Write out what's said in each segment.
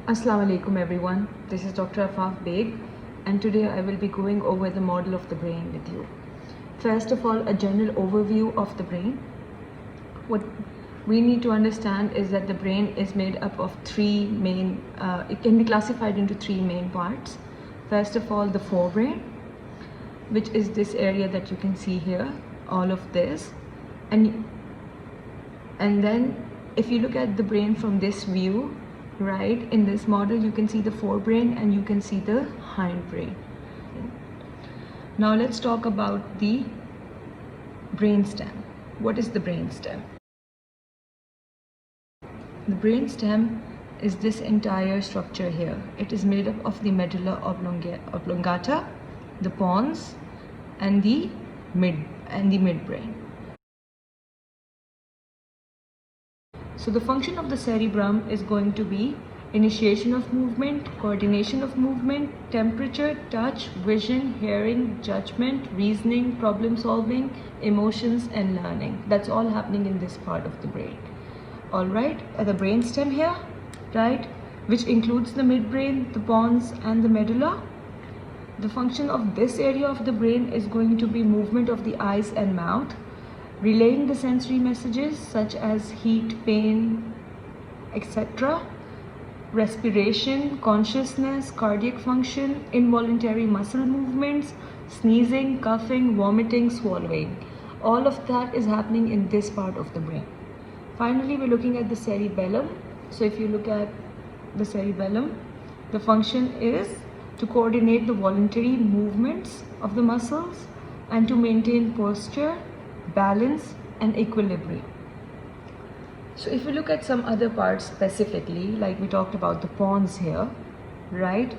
Assalamu alaikum everyone, this is Dr. Afaf Beg and today I will be going over the model of the brain with you. First of all, a general overview of the brain. What we need to understand is that the brain is made up of it can be classified into three main parts. First of all, the forebrain, which is this area that you can see here, all of this. And then if you look at the brain from this view, right, in this model you can see the forebrain and you can see the hindbrain. Now let's talk about the brainstem. What is the brainstem? The brainstem is this entire structure here. It is made up of the medulla oblongata, the pons, and the midbrain. So the function of the cerebrum is going to be initiation of movement, coordination of movement, temperature, touch, vision, hearing, judgment, reasoning, problem solving, emotions, and learning. That's all happening in this part of the brain. Alright, the brainstem here, right, which includes the midbrain, the pons, and the medulla. The function of this area of the brain is going to be movement of the eyes and mouth, relaying the sensory messages such as heat, pain, etc., respiration, consciousness, cardiac function, involuntary muscle movements, sneezing, coughing, vomiting, swallowing. All of that is happening in this part of the brain. Finally, we're looking at the cerebellum. So if you look at the cerebellum, the function is to coordinate the voluntary movements of the muscles and to maintain posture, balance, and equilibrium. So if we look at some other parts specifically, like we talked about the pons here, right,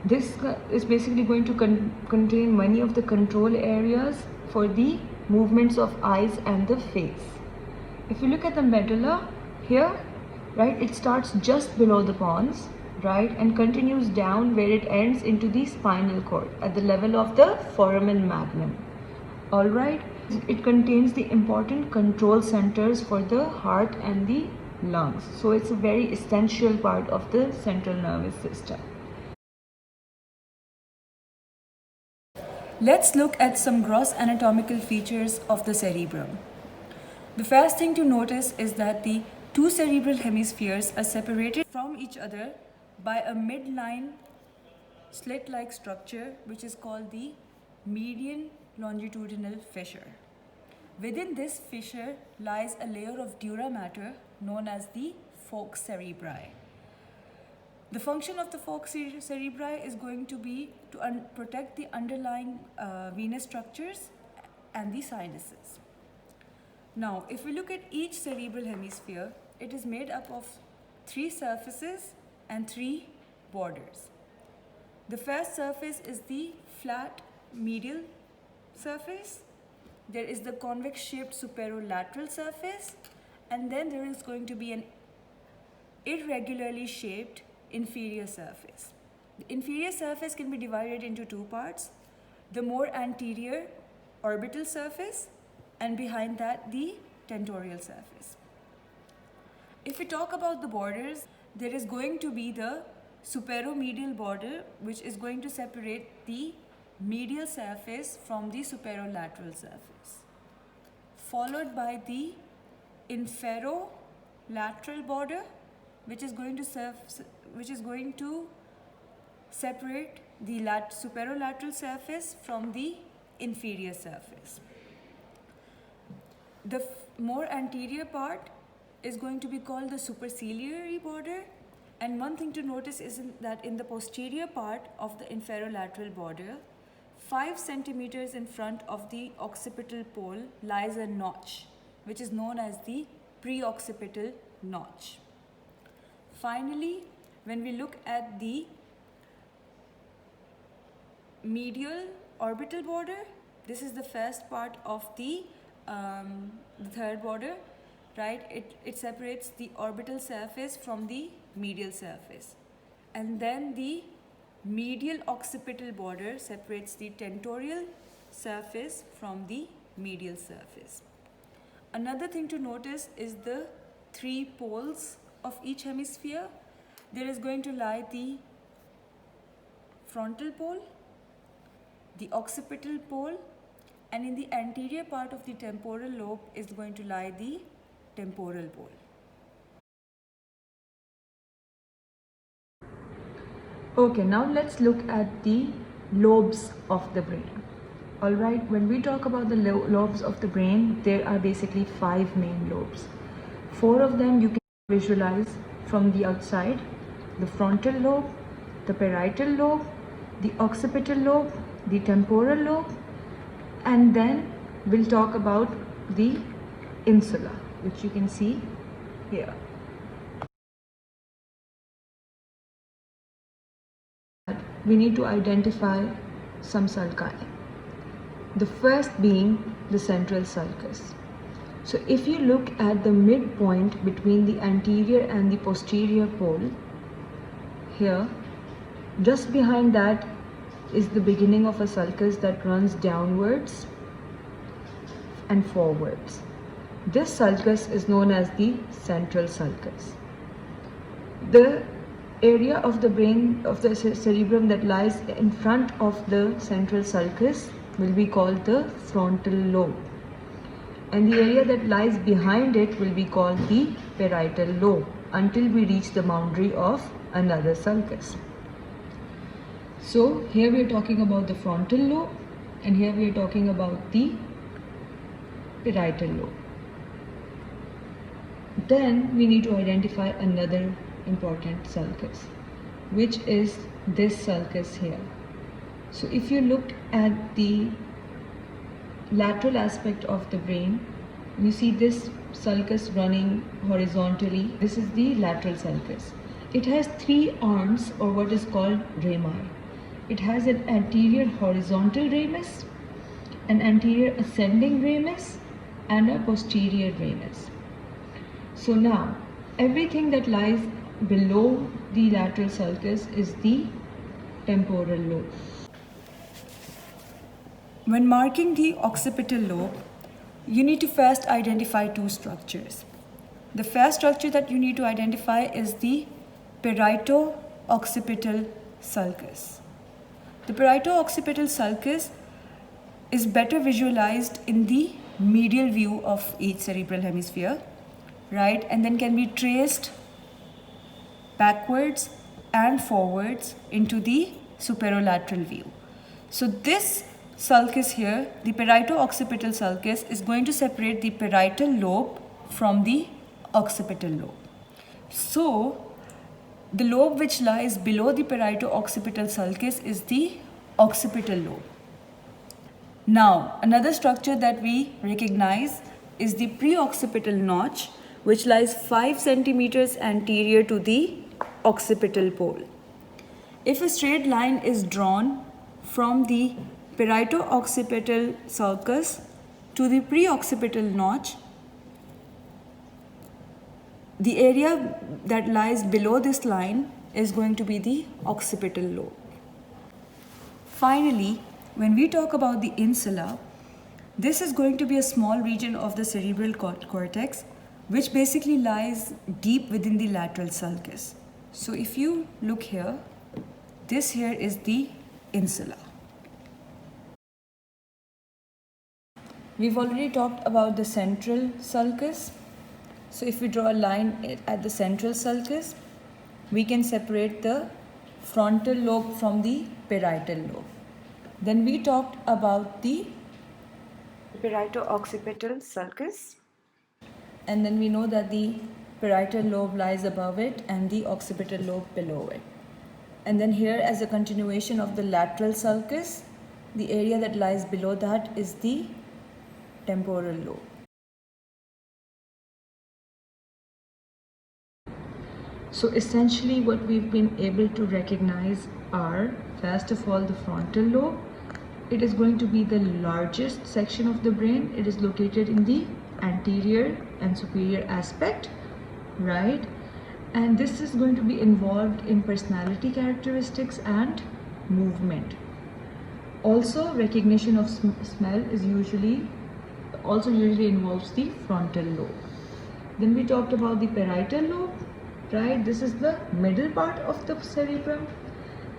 this is basically going to contain many of the control areas for the movements of eyes and the face. If you look at the medulla here, right, it starts just below the pons, right, and continues down where it ends into the spinal cord at the level of the foramen magnum. Alright, it contains the important control centers for the heart and the lungs. So it's a very essential part of the central nervous system. Let's look at some gross anatomical features of the cerebrum. The first thing to notice is that the two cerebral hemispheres are separated from each other by a midline slit-like structure which is called the median longitudinal fissure. Within this fissure lies a layer of dura mater known as the falx cerebri. The function of the falx cerebri is going to be to protect the underlying venous structures and the sinuses. Now, if we look at each cerebral hemisphere, it is made up of three surfaces and three borders. The first surface is the flat medial surface. There is the convex shaped superolateral surface, and then there is going to be an irregularly shaped inferior surface. The inferior surface can be divided into two parts: the more anterior orbital surface, and behind that the tentorial surface. If we talk about the borders, there is going to be the superomedial border, which is going to separate the medial surface from the superolateral surface, followed by the inferolateral border, which is going to separate the superolateral surface from the inferior surface. The more anterior part is going to be called the superciliary border, and one thing to notice is that in the posterior part of the inferolateral border, 5 centimeters in front of the occipital pole lies a notch, which is known as the preoccipital notch. Finally, when we look at the medial orbital border, this is the first part of the third border, right? It separates the orbital surface from the medial surface. And then the medial occipital border separates the tentorial surface from the medial surface. Another thing to notice is the 3 poles of each hemisphere. there is going to lie the frontal pole, the occipital pole, and in the anterior part of the temporal lobe is going to lie the temporal pole. Okay, now let's look at the lobes of the brain. Alright, when we talk about the lobes of the brain, there are basically 5 main lobes. 4 of them you can visualize from the outside: the frontal lobe, the parietal lobe, the occipital lobe, the temporal lobe, and then we'll talk about the insula, which you can see here. We need to identify some sulci. The first being the central sulcus. So if you look at the midpoint between the anterior and the posterior pole, here, just behind that is the beginning of a sulcus that runs downwards and forwards. This sulcus is known as the central sulcus. The area of the brain, of the cerebrum, that lies in front of the central sulcus will be called the frontal lobe, and the area that lies behind it will be called the parietal lobe, until we reach the boundary of another sulcus. So here we are talking about the frontal lobe, and here we are talking about the parietal lobe. Then we need to identify another important sulcus, which is this sulcus here. So if you look at the lateral aspect of the brain, you see this sulcus running horizontally. This is the lateral sulcus. It has 3 arms, or what is called rami. It has an anterior horizontal ramus, an anterior ascending ramus, and a posterior ramus. So now everything that lies below the lateral sulcus is the temporal lobe. When marking the occipital lobe, you need to first identify 2 structures. The first structure that you need to identify is the parieto-occipital sulcus. The parieto-occipital sulcus is better visualized in the medial view of each cerebral hemisphere, right? And then can be traced backwards and forwards into the superolateral view. So this sulcus here, the parieto-occipital sulcus, is going to separate the parietal lobe from the occipital lobe. So the lobe which lies below the parieto-occipital sulcus is the occipital lobe. Now, another structure that we recognize is the preoccipital notch, which lies 5 centimeters anterior to the occipital pole. If a straight line is drawn from the parieto-occipital sulcus to the preoccipital notch, the area that lies below this line is going to be the occipital lobe. Finally, when we talk about the insula, this is going to be a small region of the cerebral cortex, which basically lies deep within the lateral sulcus. So if you look here, this here is the insula. We've already talked about the central sulcus. So if we draw a line at the central sulcus, we can separate the frontal lobe from the parietal lobe. Then we talked about the parieto-occipital sulcus, and then we know that the parietal lobe lies above it and the occipital lobe below it. And then here, as a continuation of the lateral sulcus, the area that lies below that is the temporal lobe. So essentially what we've been able to recognize are, first of all, the frontal lobe. It is going to be the largest section of the brain. It is located in the anterior and superior aspect, right? And this is going to be involved in personality characteristics and movement. Also, recognition of smell is usually involves the frontal lobe. Then we talked about the parietal lobe. right? This is the middle part of the cerebrum,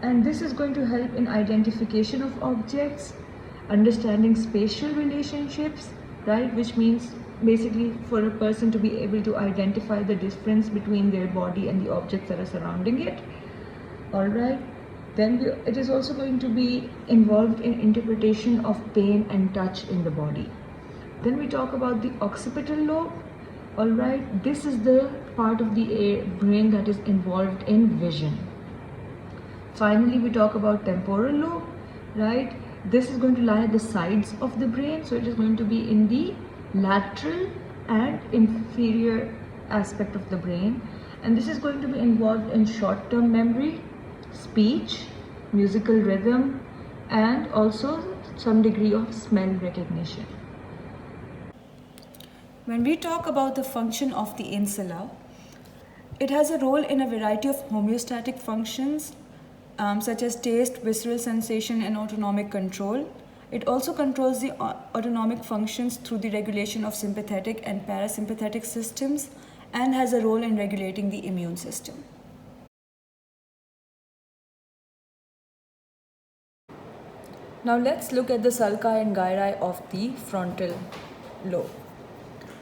and this is going to help in identification of objects, understanding spatial relationships, right? Which means basically for a person to be able to identify the difference between their body and the objects that are surrounding it. All right. Then it is also going to be involved in interpretation of pain and touch in the body. Then we talk about the occipital lobe. All right, this is the part of the brain that is involved in vision. Finally, we talk about temporal lobe, right? This is going to lie at the sides of the brain, so it is going to be in the lateral and inferior aspect of the brain, and this is going to be involved in short-term memory, speech, musical rhythm, and also some degree of smell recognition. When we talk about the function of the insula, it has a role in a variety of homeostatic functions such as taste, visceral sensation, and autonomic control. It also controls the autonomic functions through the regulation of sympathetic and parasympathetic systems and has a role in regulating the immune system. Now let's look at the sulci and gyri of the frontal lobe.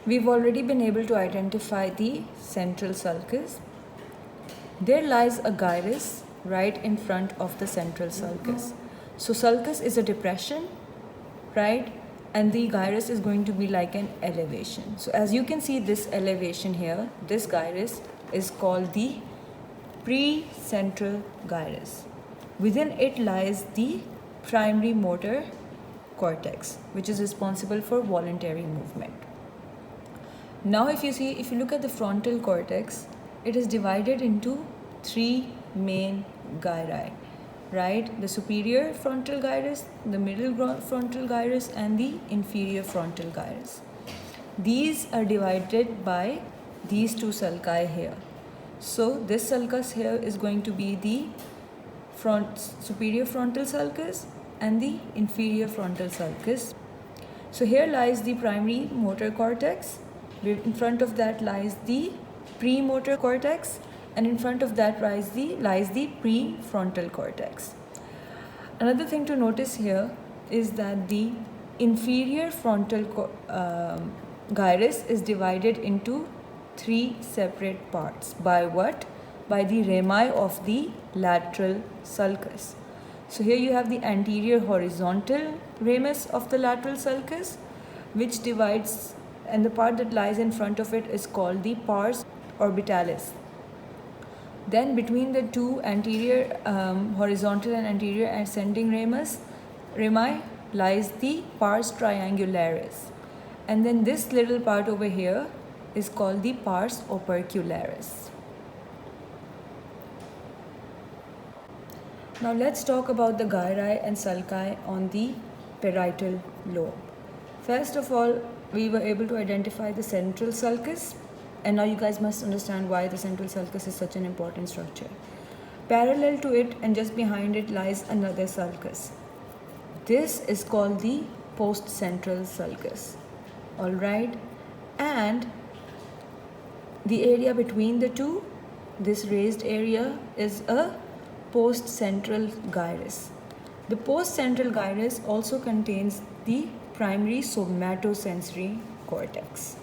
We've already been able to identify the central sulcus. There lies a gyrus right in front of the central sulcus. So sulcus is a depression, right? And the gyrus is going to be like an elevation. So as you can see this elevation here, this gyrus is called the precentral gyrus. Within it lies the primary motor cortex, which is responsible for voluntary movement. Now if you look at the frontal cortex, it is divided into three main gyri, right? The superior frontal gyrus, the middle frontal gyrus, and the inferior frontal gyrus. These are divided by these two sulci here. So this sulcus here is going to be the superior frontal sulcus and the inferior frontal sulcus. So here lies the primary motor cortex. In front of that lies the premotor cortex, and in front of that lies the prefrontal cortex. Another thing to notice here is that the inferior frontal gyrus is divided into three separate parts. By what? By the rami of the lateral sulcus. So here you have the anterior horizontal ramus of the lateral sulcus, which divides, and the part that lies in front of it is called the pars orbitalis. Then between the two anterior horizontal and anterior ascending rami lies the pars triangularis. And then this little part over here is called the pars opercularis. Now let's talk about the gyri and sulci on the parietal lobe. First of all, we were able to identify the central sulcus, and now you guys must understand why the central sulcus is such an important structure. Parallel to it and just behind it lies another sulcus. This is called the postcentral sulcus. All right, and the area between the two, this raised area, is a postcentral gyrus. The postcentral gyrus also contains the primary somatosensory cortex.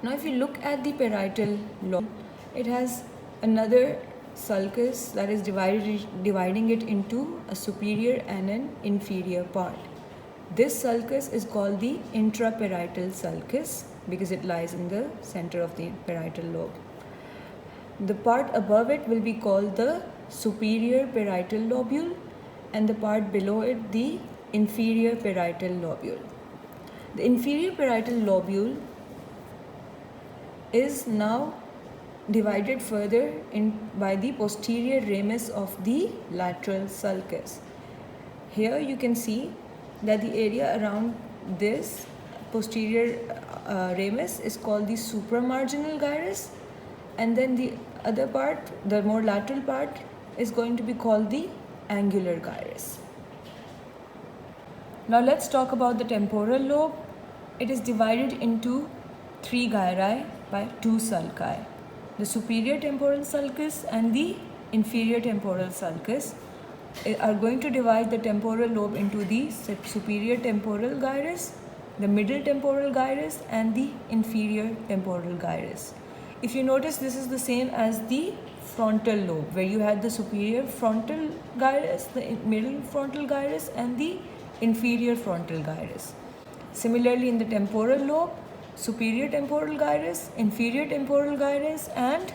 Now if you look at the parietal lobe, it has another sulcus that is dividing it into a superior and an inferior part. This sulcus is called the intraparietal sulcus because it lies in the center of the parietal lobe. The part above it will be called the superior parietal lobule, and the part below it the inferior parietal lobule. The inferior parietal lobule is now divided further by the posterior ramus of the lateral sulcus. Here you can see that the area around this posterior ramus is called the supramarginal gyrus, and then the other part, the more lateral part, is going to be called the angular gyrus. Now let's talk about the temporal lobe. It is divided into three gyri by two sulci. The superior temporal sulcus and the inferior temporal sulcus are going to divide the temporal lobe into the superior temporal gyrus, the middle temporal gyrus, and the inferior temporal gyrus. If you notice, this is the same as the frontal lobe, where you had the superior frontal gyrus, the middle frontal gyrus, and the inferior frontal gyrus. Similarly, in the temporal lobe, superior temporal gyrus, inferior temporal gyrus, and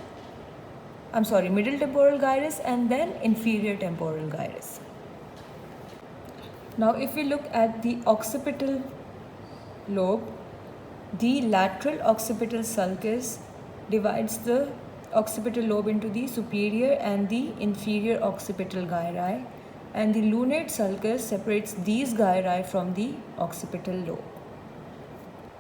middle temporal gyrus, and then inferior temporal gyrus. Now, if we look at the occipital lobe, the lateral occipital sulcus divides the occipital lobe into the superior and the inferior occipital gyri, and the lunate sulcus separates these gyri from the occipital lobe.